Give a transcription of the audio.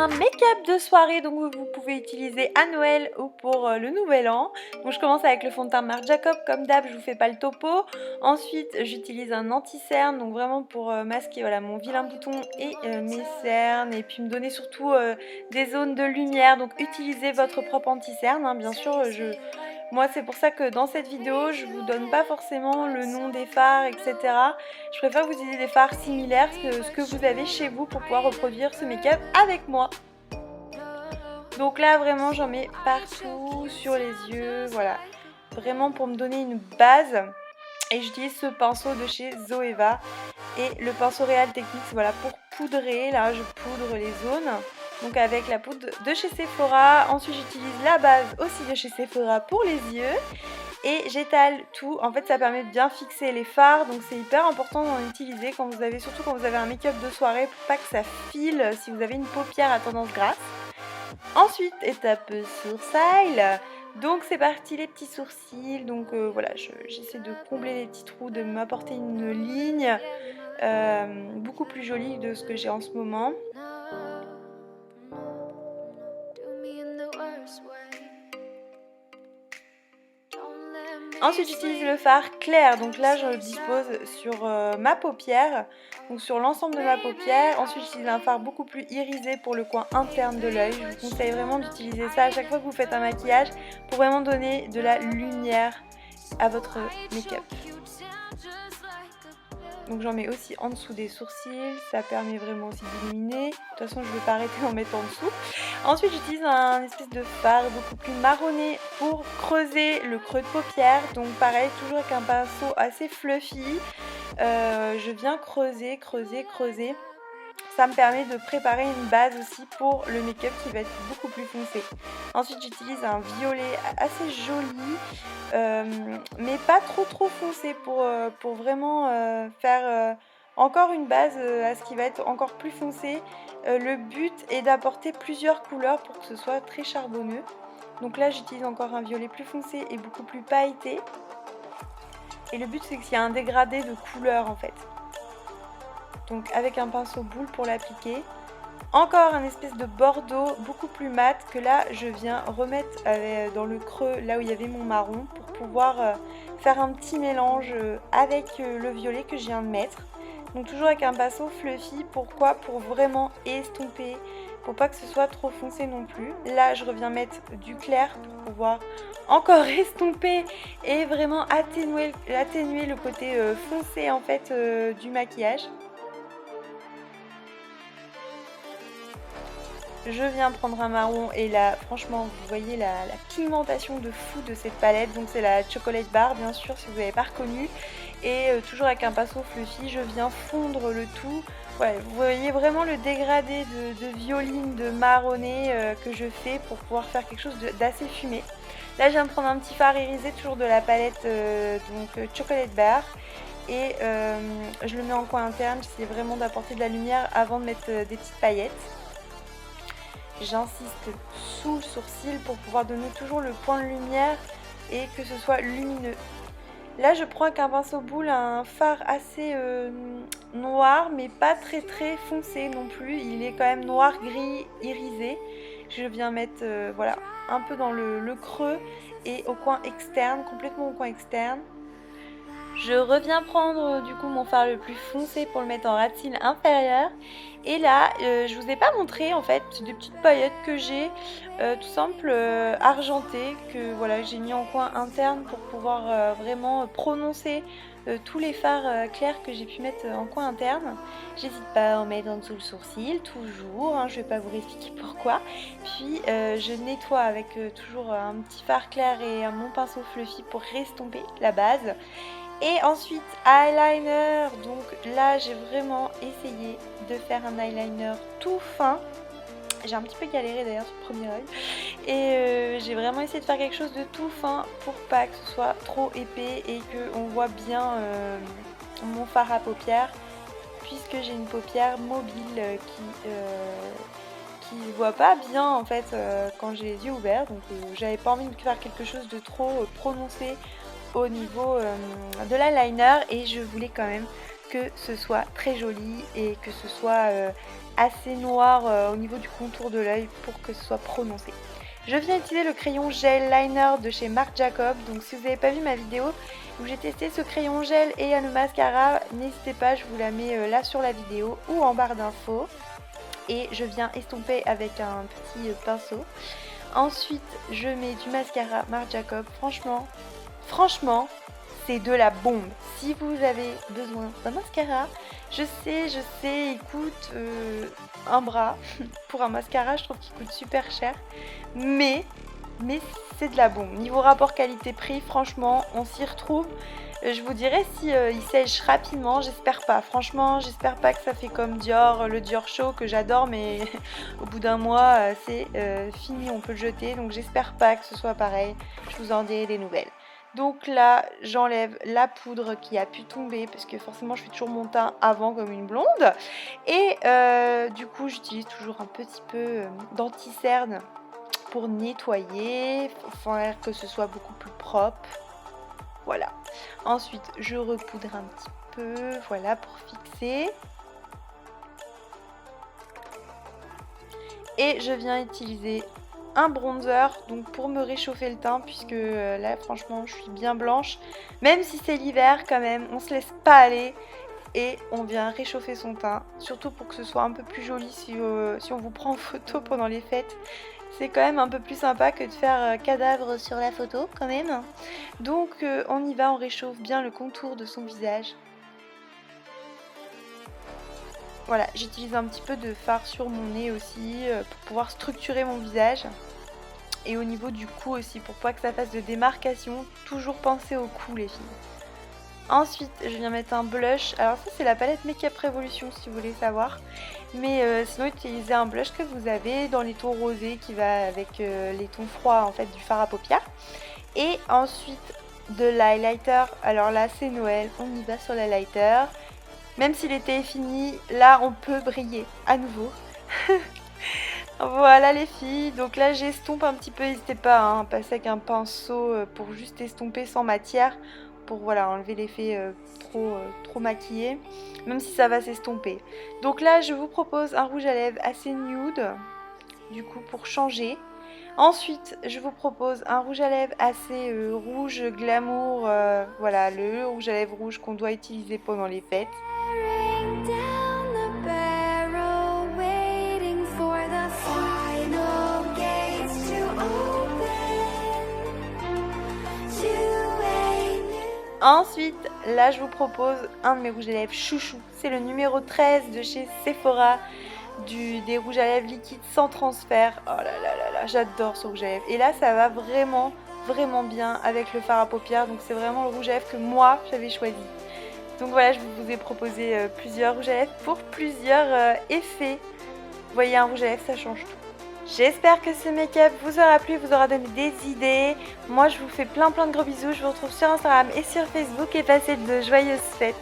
un make-up de soirée donc vous pouvez utiliser à Noël ou pour le nouvel an. Donc je commence avec le fond de teint Marc Jacob, comme d'hab je vous fais pas le topo. Ensuite j'utilise un anti-cerne, donc vraiment pour masquer voilà, mon vilain bouton et mes cernes, et puis me donner surtout des zones de lumière. Donc utilisez votre propre anti-cerne, hein, bien sûr. Moi c'est pour ça que dans cette vidéo je vous donne pas forcément le nom des fards, etc. Je préfère vous utiliser des fards similaires, ce que vous avez chez vous, pour pouvoir reproduire ce make-up avec moi. Donc là vraiment j'en mets partout, sur les yeux, voilà. Vraiment pour me donner une base. Et j'utilise ce pinceau de chez Zoeva et le pinceau Real Techniques, voilà, pour poudrer. Là je poudre les zones. Donc avec la poudre de chez Sephora. Ensuite j'utilise la base aussi de chez Sephora pour les yeux. Et j'étale tout. En fait ça permet de bien fixer les fards. Donc c'est hyper important d'en utiliser surtout quand vous avez un make-up de soirée, pour pas que ça file si vous avez une paupière à tendance grasse. Ensuite, étape sourcil. Donc c'est parti, les petits sourcils. Donc voilà, j'essaie de combler les petits trous, de m'apporter une ligne beaucoup plus jolie de ce que j'ai en ce moment. Ensuite j'utilise le fard clair, donc là je le dispose sur ma paupière, donc sur l'ensemble de ma paupière. Ensuite j'utilise un fard beaucoup plus irisé pour le coin interne de l'œil. Je vous conseille vraiment d'utiliser ça à chaque fois que vous faites un maquillage, pour vraiment donner de la lumière à votre make-up. Donc j'en mets aussi en dessous des sourcils, ça permet vraiment aussi d'illuminer. De toute façon je ne vais pas arrêter en mettant en dessous. Ensuite j'utilise un espèce de fard beaucoup plus marronné pour creuser le creux de paupière. Donc pareil, toujours avec un pinceau assez fluffy. Je viens creuser. Ça me permet de préparer une base aussi pour le make-up qui va être beaucoup plus foncé. Ensuite j'utilise un violet assez joli, mais pas trop foncé, pour vraiment faire encore une base à ce qui va être encore plus foncé. Le but est d'apporter plusieurs couleurs pour que ce soit très charbonneux. Donc là j'utilise encore un violet plus foncé et beaucoup plus pailleté. Et le but c'est qu'il y ait un dégradé de couleurs en fait. Donc avec un pinceau boule pour l'appliquer. Encore un espèce de bordeaux beaucoup plus mat que là je viens remettre dans le creux, là où il y avait mon marron, pour pouvoir faire un petit mélange avec le violet que je viens de mettre. Donc toujours avec un pinceau fluffy. Pourquoi? Pour vraiment estomper, pour pas que ce soit trop foncé non plus. Là je reviens mettre du clair pour pouvoir encore estomper et vraiment atténuer le côté foncé en fait du maquillage. Je viens prendre un marron et là franchement vous voyez la pigmentation de fou de cette palette. Donc c'est la Chocolate Bar bien sûr si vous n'avez pas reconnu. Et toujours avec un pinceau fluffy je viens fondre le tout. Ouais, vous voyez vraiment le dégradé de violine, de marronné que je fais pour pouvoir faire quelque chose d'assez fumé. Là je viens de prendre un petit fard irisé toujours de la palette donc Chocolate Bar. Et je le mets en coin interne, j'essaie vraiment d'apporter de la lumière avant de mettre des petites paillettes. J'insiste sous le sourcil pour pouvoir donner toujours le point de lumière et que ce soit lumineux. Là je prends avec un pinceau boule un fard assez noir, mais pas très foncé non plus. Il est quand même noir gris irisé. Je viens mettre voilà, un peu dans le creux et au coin externe, complètement au coin externe. Je reviens prendre du coup mon fard le plus foncé pour le mettre en ras de cils inférieur. Et là, je vous ai pas montré en fait des petites paillettes que j'ai, tout simple argentées, que voilà, j'ai mis en coin interne pour pouvoir vraiment prononcer tous les fards clairs que j'ai pu mettre en coin interne. J'hésite pas à en mettre en dessous le sourcil, toujours, hein, je vais pas vous expliquer pourquoi. Puis je nettoie avec toujours un petit fard clair et mon pinceau fluffy pour restomper la base. Et ensuite eyeliner, donc là j'ai vraiment essayé de faire un eyeliner tout fin. J'ai un petit peu galéré d'ailleurs sur le premier œil. Et j'ai vraiment essayé de faire quelque chose de tout fin pour pas que ce soit trop épais et qu'on voit bien mon fard à paupières, puisque j'ai une paupière mobile qui voit pas bien en fait quand j'ai les yeux ouverts. Donc j'avais pas envie de faire quelque chose de trop prononcé au niveau de l'eyeliner, et je voulais quand même que ce soit très joli et que ce soit assez noir au niveau du contour de l'œil pour que ce soit prononcé. Je viens utiliser le crayon gel liner de chez Marc Jacob. Donc si vous n'avez pas vu ma vidéo où j'ai testé ce crayon gel et le mascara, n'hésitez pas, je vous la mets là sur la vidéo ou en barre d'infos. Et je viens estomper avec un petit pinceau. Ensuite, je mets du mascara Marc Jacob. Franchement, c'est de la bombe. Si vous avez besoin d'un mascara, je sais, il coûte un bras. Pour un mascara, je trouve qu'il coûte super cher. Mais c'est de la bombe. Niveau rapport qualité-prix, franchement, on s'y retrouve. Je vous dirais si il sèche rapidement, j'espère pas. Franchement, j'espère pas que ça fait comme Dior, le Dior Show que j'adore, mais au bout d'un mois, c'est fini, on peut le jeter. Donc j'espère pas que ce soit pareil. Je vous en dirai des nouvelles. Donc là, j'enlève la poudre qui a pu tomber parce que forcément, je fais toujours mon teint avant comme une blonde. Et du coup, j'utilise toujours un petit peu d'anti-cerne pour nettoyer, faire que ce soit beaucoup plus propre. Voilà. Ensuite, je repoudre un petit peu, voilà, pour fixer. Et je viens utiliser un bronzer, donc pour me réchauffer le teint, puisque là, franchement, je suis bien blanche. Même si c'est l'hiver, quand même, on se laisse pas aller. Et on vient réchauffer son teint, surtout pour que ce soit un peu plus joli si on vous prend en photo pendant les fêtes. C'est quand même un peu plus sympa que de faire cadavre sur la photo quand même. Donc on y va, on réchauffe bien le contour de son visage. Voilà, j'utilise un petit peu de fard sur mon nez aussi pour pouvoir structurer mon visage. Et au niveau du cou aussi, pour pas que ça fasse de démarcation, toujours penser au cou les filles. Ensuite, je viens mettre un blush. Alors ça, c'est la palette Make-up Revolution si vous voulez savoir. Mais sinon, utilisez un blush que vous avez dans les tons rosés qui va avec les tons froids en fait du fard à paupières. Et ensuite, de l'highlighter. Alors là, c'est Noël. On y va sur l'highlighter. Même si l'été est fini, là, on peut briller à nouveau. Voilà les filles, donc là j'estompe un petit peu, n'hésitez pas à passer avec un pinceau pour juste estomper sans matière, pour voilà enlever l'effet trop maquillé, même si ça va s'estomper. Donc là je vous propose un rouge à lèvres assez nude, du coup pour changer. Ensuite je vous propose un rouge à lèvres assez rouge glamour, voilà le rouge à lèvres rouge qu'on doit utiliser pendant les fêtes. Ensuite, là je vous propose un de mes rouges à lèvres chouchou. C'est le numéro 13 de chez Sephora, des rouges à lèvres liquides sans transfert. Oh là là là là, j'adore ce rouge à lèvres. Et là ça va vraiment bien avec le fard à paupières. Donc c'est vraiment le rouge à lèvres que moi j'avais choisi. Donc voilà, je vous ai proposé plusieurs rouges à lèvres pour plusieurs effets. Vous voyez, un rouge à lèvres ça change tout. J'espère que ce make-up vous aura plu, vous aura donné des idées. Moi je vous fais plein de gros bisous, je vous retrouve sur Instagram et sur Facebook et passez de joyeuses fêtes.